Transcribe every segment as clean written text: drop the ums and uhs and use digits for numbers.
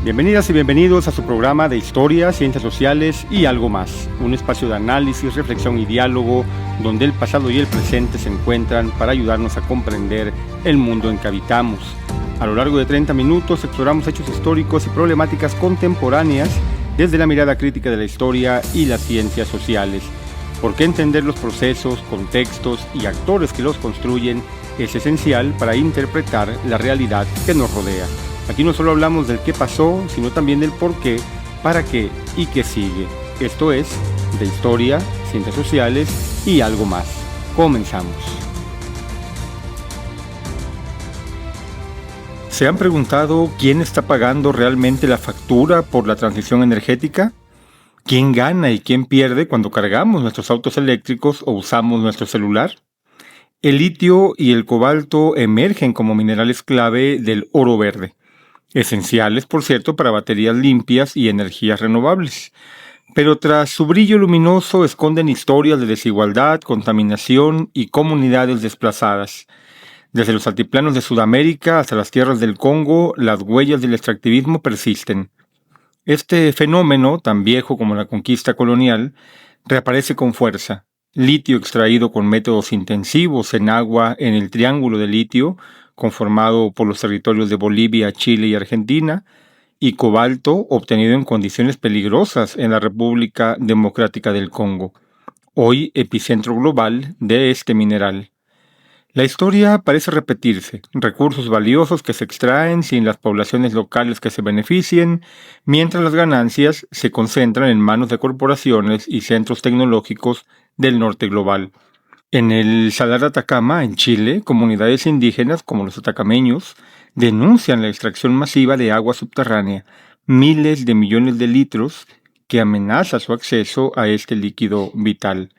Bienvenidas y bienvenidos a su programa de Historia, Ciencias Sociales y algo más. Un espacio de análisis, reflexión y diálogo donde el pasado y el presente se encuentran para ayudarnos a comprender el mundo en que habitamos. A lo largo de 30 minutos exploramos hechos históricos y problemáticas contemporáneas desde la mirada crítica de la historia y las ciencias sociales. Porque entender los procesos, contextos y actores que los construyen es esencial para interpretar la realidad que nos rodea. Aquí no solo hablamos del qué pasó, sino también del por qué, para qué y qué sigue. Esto es de historia, ciencias sociales y algo más. Comenzamos. ¿Se han preguntado quién está pagando realmente la factura por la transición energética? ¿Quién gana y quién pierde cuando cargamos nuestros autos eléctricos o usamos nuestro celular? El litio y el cobalto emergen como minerales clave del oro verde. Esenciales, por cierto, para baterías limpias y energías renovables. Pero tras su brillo luminoso esconden historias de desigualdad, contaminación y comunidades desplazadas. Desde los altiplanos de Sudamérica hasta las tierras del Congo, las huellas del extractivismo persisten. Este fenómeno, tan viejo como la conquista colonial, reaparece con fuerza. Litio extraído con métodos intensivos en agua en el Triángulo de Litio, conformado por los territorios de Bolivia, Chile y Argentina, y cobalto obtenido en condiciones peligrosas en la República Democrática del Congo, hoy epicentro global de este mineral. La historia parece repetirse, recursos valiosos que se extraen sin las poblaciones locales que se beneficien, mientras las ganancias se concentran en manos de corporaciones y centros tecnológicos del norte global. En el Salar de Atacama, en Chile, comunidades indígenas como los atacameños denuncian la extracción masiva de agua subterránea, miles de millones de litros, que amenaza su acceso a este líquido vital.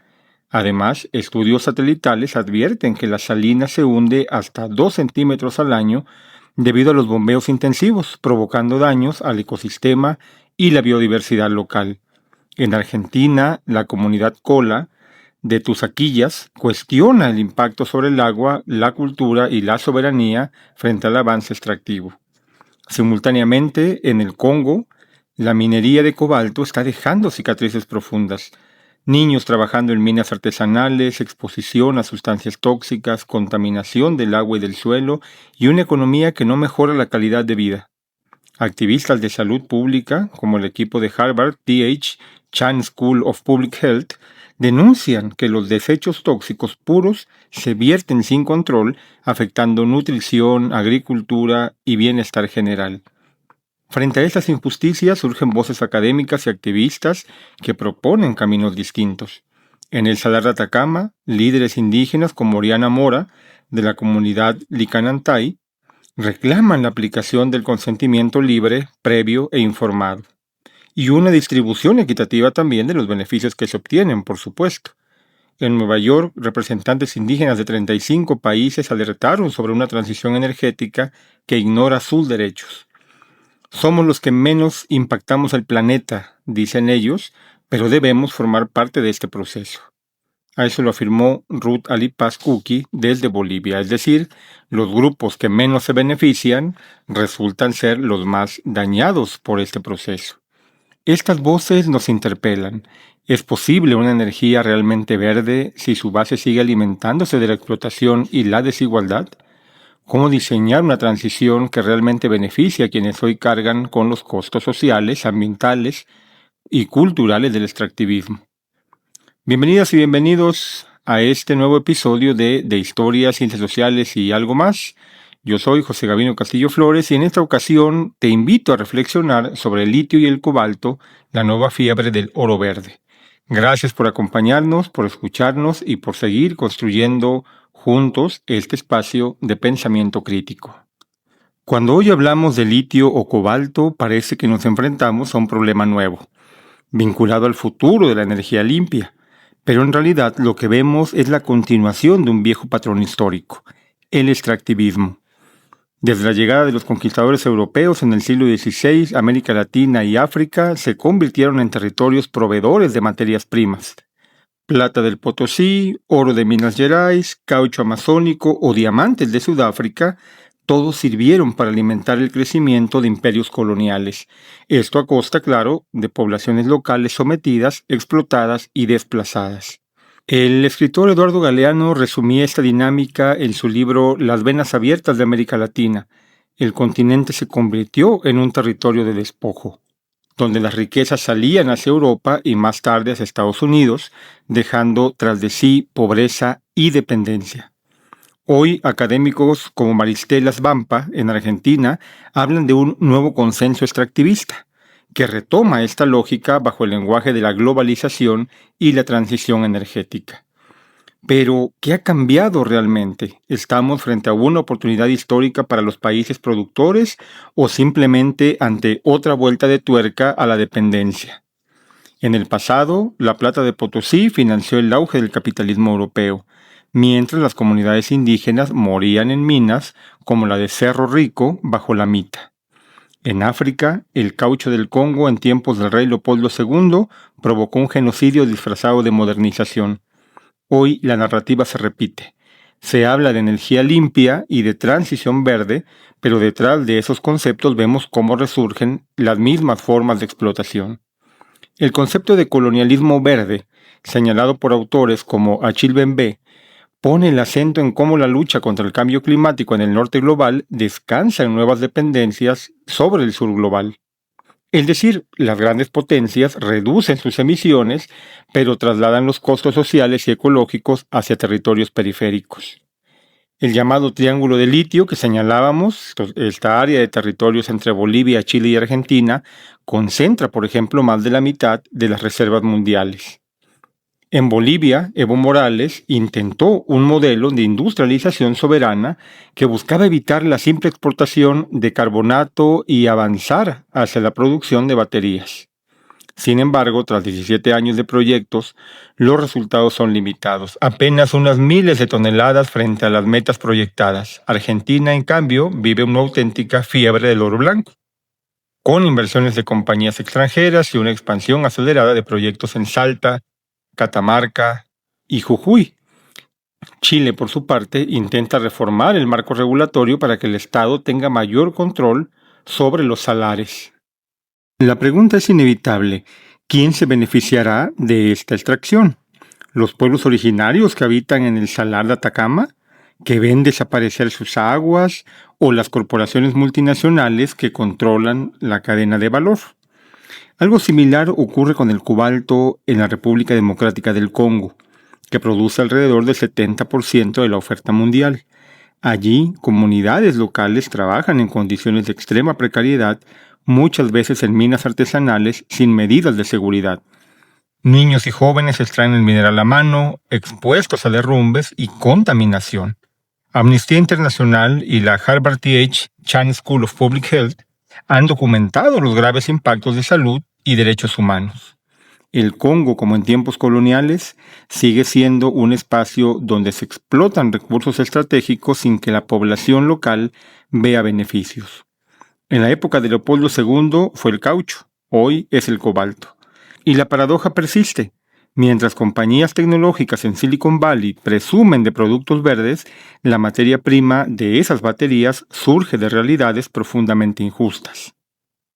Además, estudios satelitales advierten que la salina se hunde hasta 2 centímetros al año debido a los bombeos intensivos, provocando daños al ecosistema y la biodiversidad local. En Argentina, la comunidad Cola de Tusaquillas cuestiona el impacto sobre el agua, la cultura y la soberanía frente al avance extractivo. Simultáneamente, en el Congo, la minería de cobalto está dejando cicatrices profundas. Niños trabajando en minas artesanales, exposición a sustancias tóxicas, contaminación del agua y del suelo y una economía que no mejora la calidad de vida. Activistas de salud pública, como el equipo de Harvard T.H. Chan School of Public Health, denuncian que los desechos tóxicos puros se vierten sin control, afectando nutrición, agricultura y bienestar general. Frente a estas injusticias surgen voces académicas y activistas que proponen caminos distintos. En el Salar de Atacama, líderes indígenas como Oriana Mora, de la comunidad Licanantay, reclaman la aplicación del consentimiento libre, previo e informado. Y una distribución equitativa también de los beneficios que se obtienen, por supuesto. En Nueva York, representantes indígenas de 35 países alertaron sobre una transición energética que ignora sus derechos. Somos los que menos impactamos al planeta, dicen ellos, pero debemos formar parte de este proceso. A eso lo afirmó Ruth Ali Paz Kuki desde Bolivia, es decir, los grupos que menos se benefician resultan ser los más dañados por este proceso. Estas voces nos interpelan. ¿Es posible una energía realmente verde si su base sigue alimentándose de la explotación y la desigualdad? ¿Cómo diseñar una transición que realmente beneficie a quienes hoy cargan con los costos sociales, ambientales y culturales del extractivismo? Bienvenidas y bienvenidos a este nuevo episodio de Historia, Ciencias Sociales y algo más. Yo soy José Gabino Castillo Flores y en esta ocasión te invito a reflexionar sobre el litio y el cobalto, la nueva fiebre del oro verde. Gracias por acompañarnos, por escucharnos y por seguir construyendo juntos este espacio de pensamiento crítico. Cuando hoy hablamos de litio o cobalto, parece que nos enfrentamos a un problema nuevo, vinculado al futuro de la energía limpia, pero en realidad lo que vemos es la continuación de un viejo patrón histórico, el extractivismo. Desde la llegada de los conquistadores europeos en el siglo XVI, América Latina y África se convirtieron en territorios proveedores de materias primas. Plata del Potosí, oro de Minas Gerais, caucho amazónico o diamantes de Sudáfrica todos sirvieron para alimentar el crecimiento de imperios coloniales. Esto a costa, claro, de poblaciones locales sometidas, explotadas y desplazadas. El escritor Eduardo Galeano resumía esta dinámica en su libro Las venas abiertas de América Latina. El continente se convirtió en un territorio de despojo, donde las riquezas salían hacia Europa y más tarde hacia Estados Unidos, dejando tras de sí pobreza y dependencia. Hoy, académicos como Maristelas Vampa, en Argentina, hablan de un nuevo consenso extractivista, que retoma esta lógica bajo el lenguaje de la globalización y la transición energética. Pero, ¿qué ha cambiado realmente? ¿Estamos frente a una oportunidad histórica para los países productores o simplemente ante otra vuelta de tuerca a la dependencia? En el pasado, la plata de Potosí financió el auge del capitalismo europeo, mientras las comunidades indígenas morían en minas como la de Cerro Rico bajo la Mita. En África, el caucho del Congo en tiempos del rey Leopoldo II provocó un genocidio disfrazado de modernización. Hoy la narrativa se repite. Se habla de energía limpia y de transición verde, pero detrás de esos conceptos vemos cómo resurgen las mismas formas de explotación. El concepto de colonialismo verde, señalado por autores como Achille Mbembe, pone el acento en cómo la lucha contra el cambio climático en el norte global descansa en nuevas dependencias sobre el sur global. Es decir, las grandes potencias reducen sus emisiones, pero trasladan los costos sociales y ecológicos hacia territorios periféricos. El llamado Triángulo de Litio que señalábamos, esta área de territorios entre Bolivia, Chile y Argentina, concentra, por ejemplo, más de la mitad de las reservas mundiales. En Bolivia, Evo Morales intentó un modelo de industrialización soberana que buscaba evitar la simple exportación de carbonato y avanzar hacia la producción de baterías. Sin embargo, tras 17 años de proyectos, los resultados son limitados, apenas unas miles de toneladas frente a las metas proyectadas. Argentina, en cambio, vive una auténtica fiebre del oro blanco, con inversiones de compañías extranjeras y una expansión acelerada de proyectos en Salta, Catamarca y Jujuy. Chile, por su parte, intenta reformar el marco regulatorio para que el Estado tenga mayor control sobre los salares. La pregunta es inevitable. ¿Quién se beneficiará de esta extracción? ¿Los pueblos originarios que habitan en el Salar de Atacama, que ven desaparecer sus aguas, o las corporaciones multinacionales que controlan la cadena de valor? Algo similar ocurre con el cobalto en la República Democrática del Congo, que produce alrededor del 70% de la oferta mundial. Allí, comunidades locales trabajan en condiciones de extrema precariedad, muchas veces en minas artesanales sin medidas de seguridad. Niños y jóvenes extraen el mineral a mano, expuestos a derrumbes y contaminación. Amnistía Internacional y la Harvard T.H. Chan School of Public Health han documentado los graves impactos de salud y derechos humanos. El Congo, como en tiempos coloniales, sigue siendo un espacio donde se explotan recursos estratégicos sin que la población local vea beneficios. En la época de Leopoldo II fue el caucho, hoy es el cobalto. Y la paradoja persiste. Mientras compañías tecnológicas en Silicon Valley presumen de productos verdes, la materia prima de esas baterías surge de realidades profundamente injustas.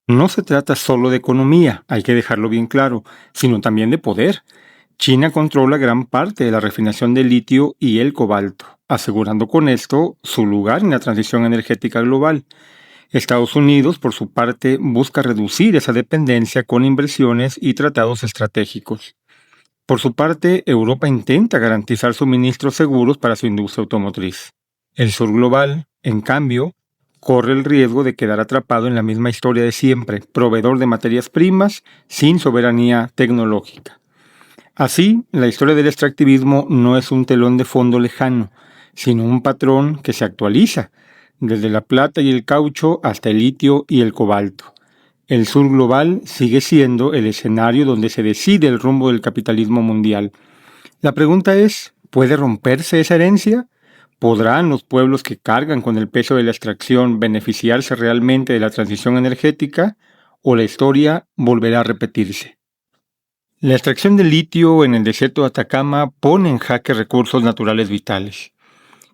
No se trata solo de economía, hay que dejarlo bien claro, sino también de poder. China controla gran parte de la refinación de litio y el cobalto, asegurando con esto su lugar en la transición energética global. Estados Unidos, por su parte, busca reducir esa dependencia con inversiones y tratados estratégicos. Por su parte, Europa intenta garantizar suministros seguros para su industria automotriz. El sur global, en cambio, corre el riesgo de quedar atrapado en la misma historia de siempre, proveedor de materias primas sin soberanía tecnológica. Así, la historia del extractivismo no es un telón de fondo lejano, sino un patrón que se actualiza, desde la plata y el caucho hasta el litio y el cobalto. El sur global sigue siendo el escenario donde se decide el rumbo del capitalismo mundial. La pregunta es, ¿puede romperse esa herencia? ¿Podrán los pueblos que cargan con el peso de la extracción beneficiarse realmente de la transición energética? ¿O la historia volverá a repetirse? La extracción de litio en el desierto de Atacama pone en jaque recursos naturales vitales.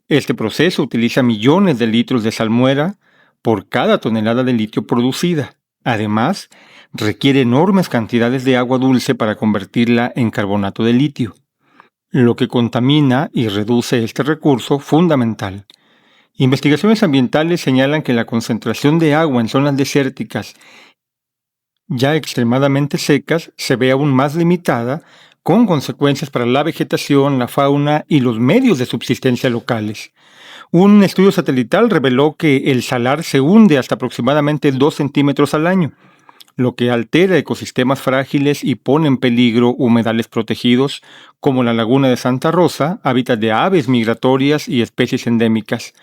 Este proceso utiliza millones de litros de salmuera por cada tonelada de litio producida. Además, requiere enormes cantidades de agua dulce para convertirla en carbonato de litio, lo que contamina y reduce este recurso fundamental. Investigaciones ambientales señalan que la concentración de agua en zonas desérticas ya extremadamente secas se ve aún más limitada, con consecuencias para la vegetación, la fauna y los medios de subsistencia locales. Un estudio satelital reveló que el salar se hunde hasta aproximadamente 2 centímetros al año, lo que altera ecosistemas frágiles y pone en peligro humedales protegidos como la Laguna de Santa Rosa, hábitat de aves migratorias y especies endémicas.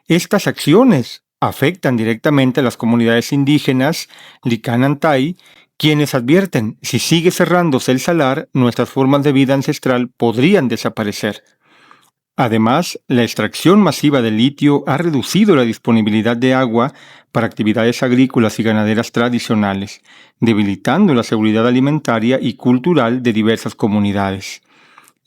Estas acciones afectan directamente a las comunidades indígenas Licanantay, quienes advierten, si sigue cerrándose el salar, nuestras formas de vida ancestral podrían desaparecer. Además, la extracción masiva de litio ha reducido la disponibilidad de agua para actividades agrícolas y ganaderas tradicionales, debilitando la seguridad alimentaria y cultural de diversas comunidades.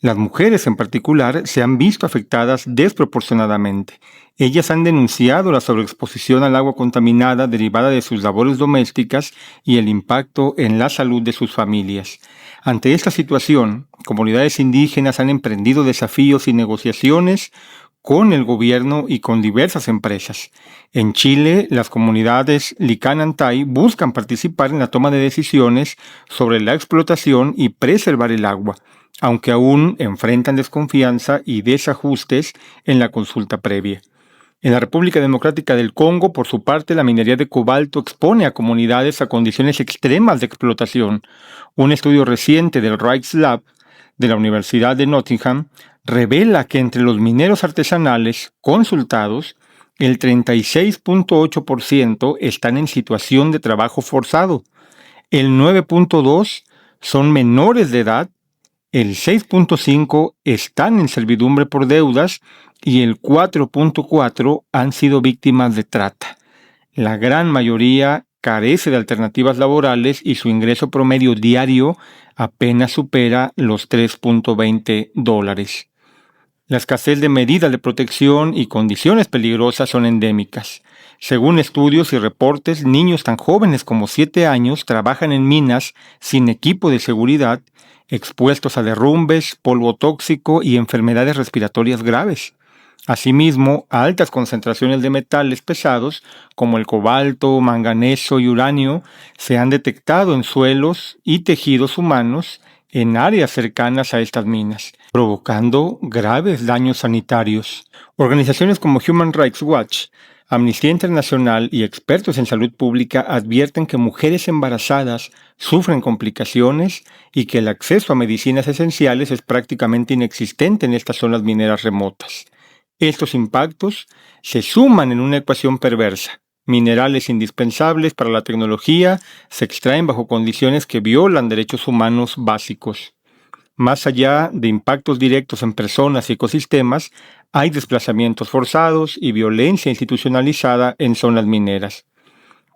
Las mujeres en particular se han visto afectadas desproporcionadamente. Ellas han denunciado la sobreexposición al agua contaminada derivada de sus labores domésticas y el impacto en la salud de sus familias. Ante esta situación, comunidades indígenas han emprendido desafíos y negociaciones con el gobierno y con diversas empresas. En Chile, las comunidades Licanantay buscan participar en la toma de decisiones sobre la explotación y preservar el agua, aunque aún enfrentan desconfianza y desajustes en la consulta previa. En la República Democrática del Congo, por su parte, la minería de cobalto expone a comunidades a condiciones extremas de explotación. Un estudio reciente del Rice Lab de la Universidad de Nottingham revela que entre los mineros artesanales consultados, el 36.8% están en situación de trabajo forzado, el 9.2% son menores de edad, el 6.5% están en servidumbre por deudas y el 4.4% han sido víctimas de trata. La gran mayoría carece de alternativas laborales y su ingreso promedio diario apenas supera los $3.20. La escasez de medidas de protección y condiciones peligrosas son endémicas. Según estudios y reportes, niños tan jóvenes como 7 años trabajan en minas sin equipo de seguridad, expuestos a derrumbes, polvo tóxico y enfermedades respiratorias graves. Asimismo, altas concentraciones de metales pesados como el cobalto, manganeso y uranio se han detectado en suelos y tejidos humanos en áreas cercanas a estas minas, provocando graves daños sanitarios. Organizaciones como Human Rights Watch, Amnistía Internacional y expertos en salud pública advierten que mujeres embarazadas sufren complicaciones y que el acceso a medicinas esenciales es prácticamente inexistente en estas zonas mineras remotas. Estos impactos se suman en una ecuación perversa. Minerales indispensables para la tecnología se extraen bajo condiciones que violan derechos humanos básicos. Más allá de impactos directos en personas y ecosistemas, hay desplazamientos forzados y violencia institucionalizada en zonas mineras.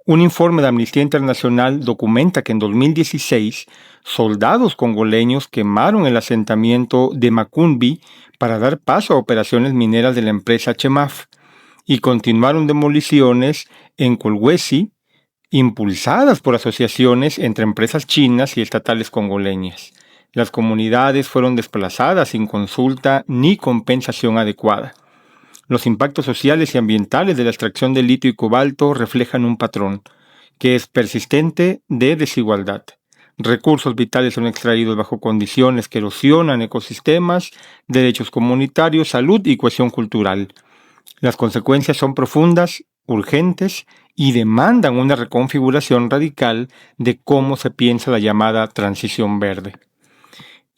Un informe de Amnistía Internacional documenta que en 2016, soldados congoleños quemaron el asentamiento de Macumbi para dar paso a operaciones mineras de la empresa Chemaf y continuaron demoliciones en Kolwezi, impulsadas por asociaciones entre empresas chinas y estatales congoleñas. Las comunidades fueron desplazadas sin consulta ni compensación adecuada. Los impactos sociales y ambientales de la extracción de litio y cobalto reflejan un patrón, que es persistente de desigualdad. Recursos vitales son extraídos bajo condiciones que erosionan ecosistemas, derechos comunitarios, salud y cohesión cultural. Las consecuencias son profundas, urgentes y demandan una reconfiguración radical de cómo se piensa la llamada transición verde.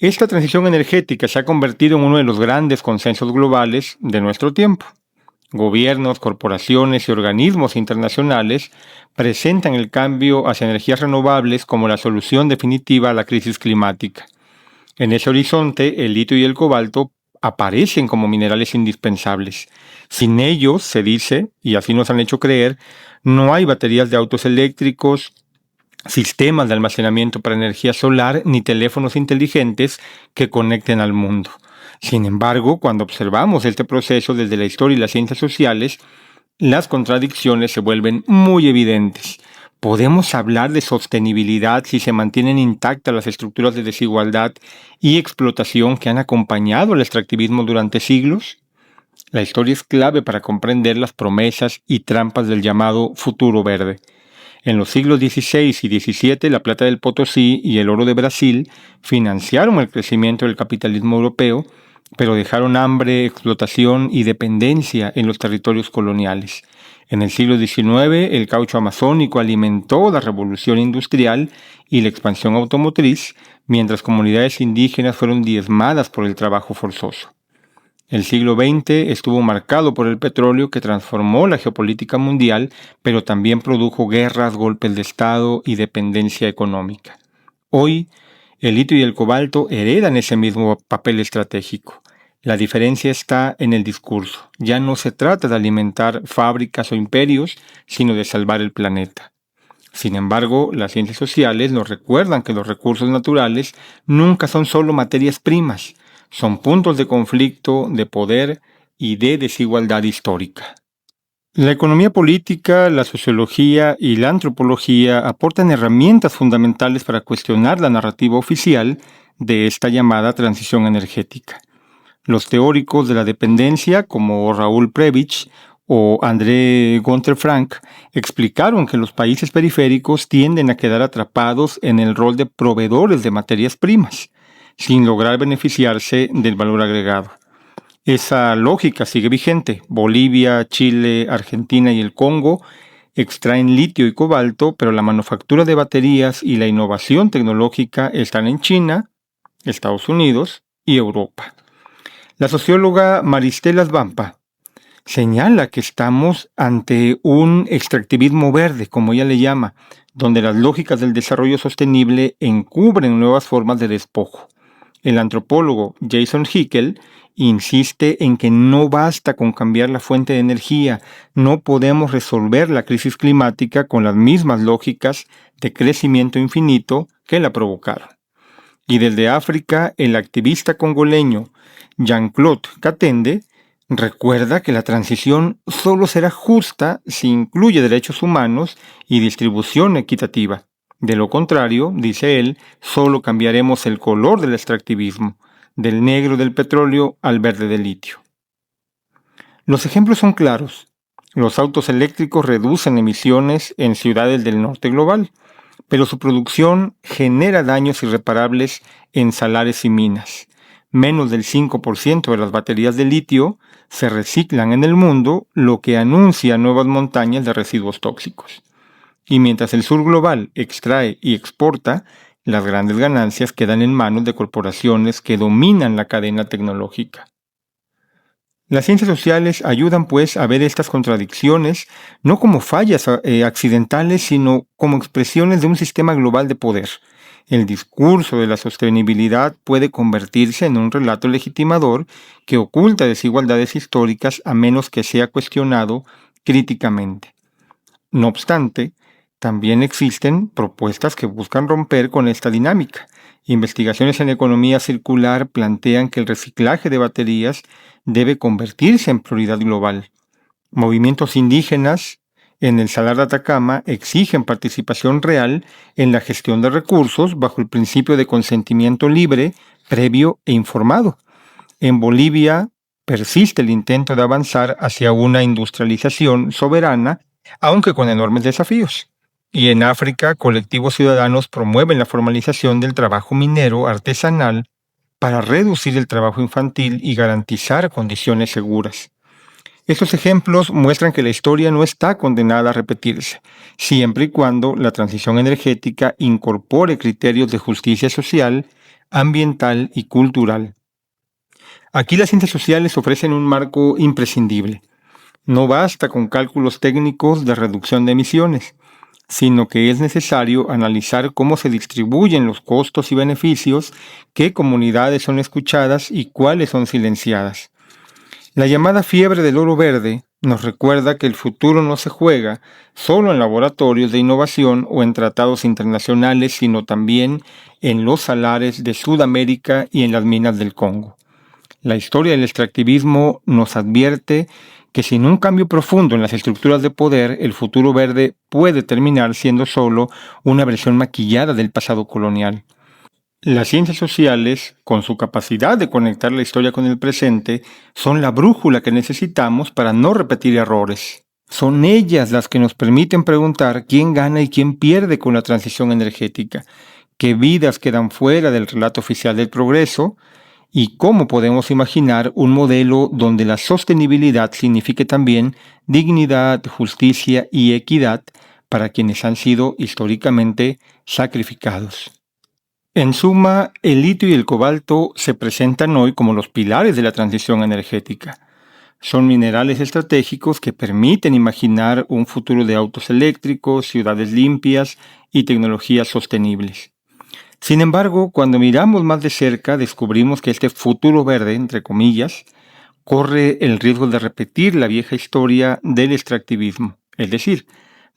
Esta transición energética se ha convertido en uno de los grandes consensos globales de nuestro tiempo. Gobiernos, corporaciones y organismos internacionales presentan el cambio hacia energías renovables como la solución definitiva a la crisis climática. En ese horizonte, el litio y el cobalto aparecen como minerales indispensables. Sin ellos, se dice, y así nos han hecho creer, no hay baterías de autos eléctricos, sistemas de almacenamiento para energía solar ni teléfonos inteligentes que conecten al mundo. Sin embargo, cuando observamos este proceso desde la historia y las ciencias sociales, las contradicciones se vuelven muy evidentes. ¿Podemos hablar de sostenibilidad si se mantienen intactas las estructuras de desigualdad y explotación que han acompañado el extractivismo durante siglos? La historia es clave para comprender las promesas y trampas del llamado futuro verde. En los siglos XVI y XVII, la plata del Potosí y el oro de Brasil financiaron el crecimiento del capitalismo europeo, pero dejaron hambre, explotación y dependencia en los territorios coloniales. En el siglo XIX, el caucho amazónico alimentó la revolución industrial y la expansión automotriz, mientras comunidades indígenas fueron diezmadas por el trabajo forzoso. El siglo XX estuvo marcado por el petróleo que transformó la geopolítica mundial, pero también produjo guerras, golpes de Estado y dependencia económica. Hoy, el litio y el cobalto heredan ese mismo papel estratégico. La diferencia está en el discurso. Ya no se trata de alimentar fábricas o imperios, sino de salvar el planeta. Sin embargo, las ciencias sociales nos recuerdan que los recursos naturales nunca son solo materias primas, son puntos de conflicto, de poder y de desigualdad histórica. La economía política, la sociología y la antropología aportan herramientas fundamentales para cuestionar la narrativa oficial de esta llamada transición energética. Los teóricos de la dependencia, como Raúl Prebisch o André Gunther Frank, explicaron que los países periféricos tienden a quedar atrapados en el rol de proveedores de materias primas, sin lograr beneficiarse del valor agregado. Esa lógica sigue vigente. Bolivia, Chile, Argentina y el Congo extraen litio y cobalto, pero la manufactura de baterías y la innovación tecnológica están en China, Estados Unidos y Europa. La socióloga Maristela Svampa señala que estamos ante un extractivismo verde, como ella le llama, donde las lógicas del desarrollo sostenible encubren nuevas formas de despojo. El antropólogo Jason Hickel insiste en que no basta con cambiar la fuente de energía, no podemos resolver la crisis climática con las mismas lógicas de crecimiento infinito que la provocaron. Y desde África, el activista congoleño Jean-Claude Katende recuerda que la transición solo será justa si incluye derechos humanos y distribución equitativa. De lo contrario, dice él, solo cambiaremos el color del extractivismo, del negro del petróleo al verde del litio. Los ejemplos son claros. Los autos eléctricos reducen emisiones en ciudades del norte global, pero su producción genera daños irreparables en salares y minas. Menos del 5% de las baterías de litio se reciclan en el mundo, lo que anuncia nuevas montañas de residuos tóxicos. Y mientras el sur global extrae y exporta, las grandes ganancias quedan en manos de corporaciones que dominan la cadena tecnológica. Las ciencias sociales ayudan pues a ver estas contradicciones no como fallas accidentales, sino como expresiones de un sistema global de poder. El discurso de la sostenibilidad puede convertirse en un relato legitimador que oculta desigualdades históricas a menos que sea cuestionado críticamente. No obstante, también existen propuestas que buscan romper con esta dinámica. Investigaciones en economía circular plantean que el reciclaje de baterías debe convertirse en prioridad global. Movimientos indígenas en el Salar de Atacama exigen participación real en la gestión de recursos bajo el principio de consentimiento libre, previo e informado. En Bolivia persiste el intento de avanzar hacia una industrialización soberana, aunque con enormes desafíos. Y en África, colectivos ciudadanos promueven la formalización del trabajo minero artesanal para reducir el trabajo infantil y garantizar condiciones seguras. Estos ejemplos muestran que la historia no está condenada a repetirse, siempre y cuando la transición energética incorpore criterios de justicia social, ambiental y cultural. Aquí las ciencias sociales ofrecen un marco imprescindible. No basta con cálculos técnicos de reducción de emisiones, sino que es necesario analizar cómo se distribuyen los costos y beneficios, qué comunidades son escuchadas y cuáles son silenciadas. La llamada fiebre del oro verde nos recuerda que el futuro no se juega solo en laboratorios de innovación o en tratados internacionales, sino también en los salares de Sudamérica y en las minas del Congo. La historia del extractivismo nos advierte que sin un cambio profundo en las estructuras de poder, el futuro verde puede terminar siendo solo una versión maquillada del pasado colonial. Las ciencias sociales, con su capacidad de conectar la historia con el presente, son la brújula que necesitamos para no repetir errores. Son ellas las que nos permiten preguntar quién gana y quién pierde con la transición energética, qué vidas quedan fuera del relato oficial del progreso y cómo podemos imaginar un modelo donde la sostenibilidad signifique también dignidad, justicia y equidad para quienes han sido históricamente sacrificados. En suma, el litio y el cobalto se presentan hoy como los pilares de la transición energética. Son minerales estratégicos que permiten imaginar un futuro de autos eléctricos, ciudades limpias y tecnologías sostenibles. Sin embargo, cuando miramos más de cerca, descubrimos que este futuro verde, entre comillas, corre el riesgo de repetir la vieja historia del extractivismo, es decir,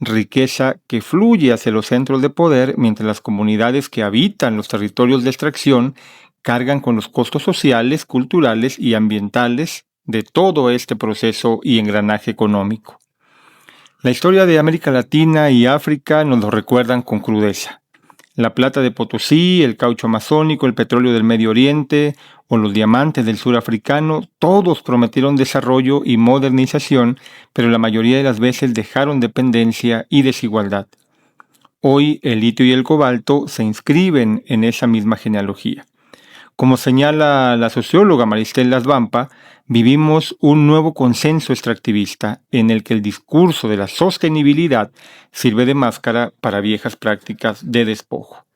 riqueza que fluye hacia los centros de poder mientras las comunidades que habitan los territorios de extracción cargan con los costos sociales, culturales y ambientales de todo este proceso y engranaje económico. La historia de América Latina y África nos lo recuerdan con crudeza. La plata de Potosí, el caucho amazónico, el petróleo del Medio Oriente o los diamantes del sur africano, todos prometieron desarrollo y modernización, pero la mayoría de las veces dejaron dependencia y desigualdad. Hoy el litio y el cobalto se inscriben en esa misma genealogía. Como señala la socióloga Maristel Lasvampa, vivimos un nuevo consenso extractivista en el que el discurso de la sostenibilidad sirve de máscara para viejas prácticas de despojo.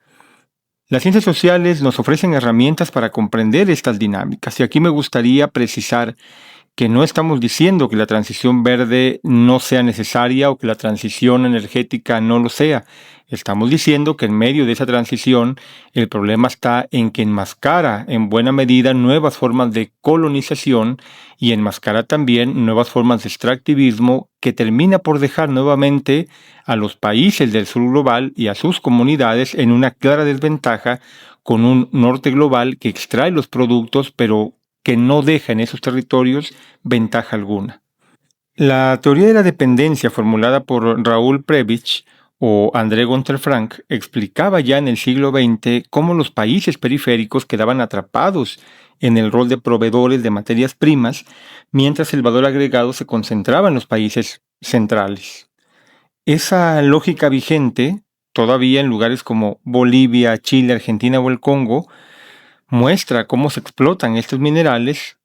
Las ciencias sociales nos ofrecen herramientas para comprender estas dinámicas y aquí me gustaría precisar que no estamos diciendo que la transición verde no sea necesaria o que la transición energética no lo sea. Estamos diciendo que en medio de esa transición el problema está en que enmascara en buena medida nuevas formas de colonización y enmascara también nuevas formas de extractivismo que termina por dejar nuevamente a los países del sur global y a sus comunidades en una clara desventaja con un norte global que extrae los productos pero que no deja en esos territorios ventaja alguna. La teoría de la dependencia formulada por Raúl Prebisch o André Gunther Frank explicaba ya en el siglo XX cómo los países periféricos quedaban atrapados en el rol de proveedores de materias primas, mientras el valor agregado se concentraba en los países centrales. Esa lógica vigente, todavía en lugares como Bolivia, Chile, Argentina o el Congo, muestra cómo se explotan estos minerales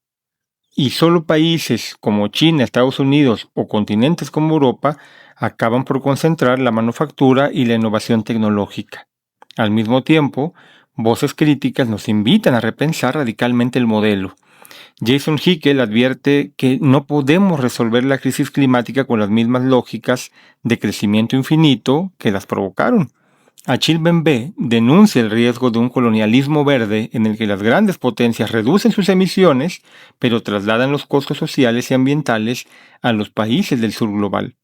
y solo países como China, Estados Unidos o continentes como Europa acaban por concentrar la manufactura y la innovación tecnológica. Al mismo tiempo, voces críticas nos invitan a repensar radicalmente el modelo. Jason Hickel advierte que no podemos resolver la crisis climática con las mismas lógicas de crecimiento infinito que las provocaron. Achille Mbembe denuncia el riesgo de un colonialismo verde en el que las grandes potencias reducen sus emisiones, pero trasladan los costos sociales y ambientales a los países del sur global.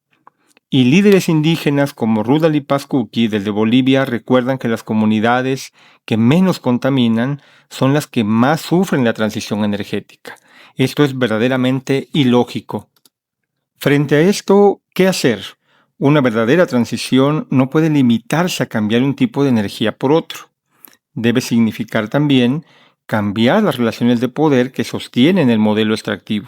Y líderes indígenas como Rudalí Pascuqui desde Bolivia recuerdan que las comunidades que menos contaminan son las que más sufren la transición energética. Esto es verdaderamente ilógico. Frente a esto, ¿qué hacer? Una verdadera transición no puede limitarse a cambiar un tipo de energía por otro. Debe significar también cambiar las relaciones de poder que sostienen el modelo extractivo.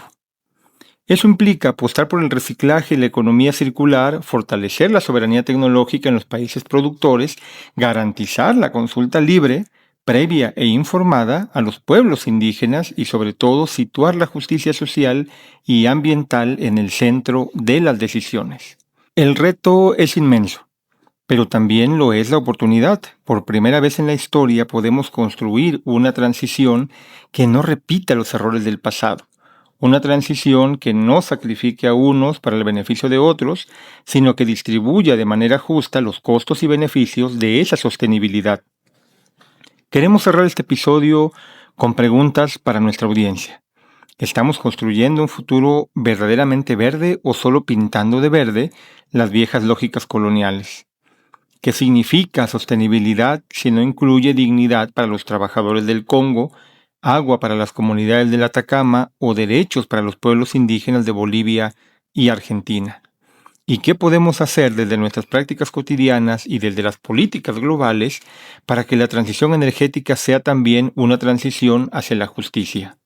Eso implica apostar por el reciclaje y la economía circular, fortalecer la soberanía tecnológica en los países productores, garantizar la consulta libre, previa e informada a los pueblos indígenas y sobre todo situar la justicia social y ambiental en el centro de las decisiones. El reto es inmenso, pero también lo es la oportunidad. Por primera vez en la historia podemos construir una transición que no repita los errores del pasado. Una transición que no sacrifique a unos para el beneficio de otros, sino que distribuya de manera justa los costos y beneficios de esa sostenibilidad. Queremos cerrar este episodio con preguntas para nuestra audiencia. ¿Estamos construyendo un futuro verdaderamente verde o solo pintando de verde las viejas lógicas coloniales? ¿Qué significa sostenibilidad si no incluye dignidad para los trabajadores del Congo, agua para las comunidades del Atacama o derechos para los pueblos indígenas de Bolivia y Argentina. ¿Y qué podemos hacer desde nuestras prácticas cotidianas y desde las políticas globales para que la transición energética sea también una transición hacia la justicia?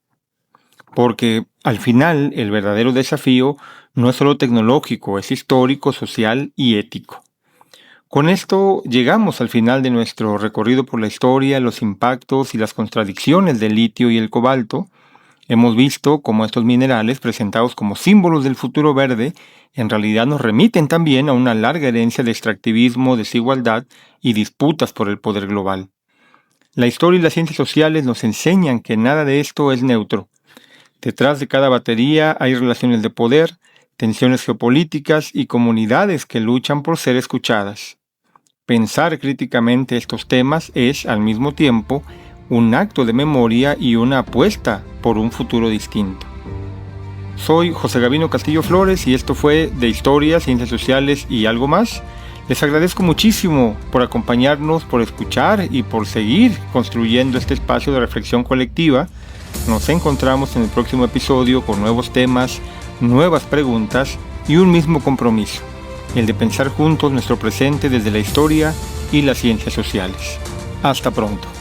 Porque al final el verdadero desafío no es solo tecnológico, es histórico, social y ético. Con esto llegamos al final de nuestro recorrido por la historia, los impactos y las contradicciones del litio y el cobalto. Hemos visto cómo estos minerales, presentados como símbolos del futuro verde, en realidad nos remiten también a una larga herencia de extractivismo, desigualdad y disputas por el poder global. La historia y las ciencias sociales nos enseñan que nada de esto es neutro. Detrás de cada batería hay relaciones de poder, tensiones geopolíticas y comunidades que luchan por ser escuchadas. Pensar críticamente estos temas es, al mismo tiempo, un acto de memoria y una apuesta por un futuro distinto. Soy José Gavino Castillo Flores y esto fue De Historia, Ciencias Sociales y algo más. Les agradezco muchísimo por acompañarnos, por escuchar y por seguir construyendo este espacio de reflexión colectiva. Nos encontramos en el próximo episodio con nuevos temas, nuevas preguntas y un mismo compromiso, el de pensar juntos nuestro presente desde la historia y las ciencias sociales. Hasta pronto.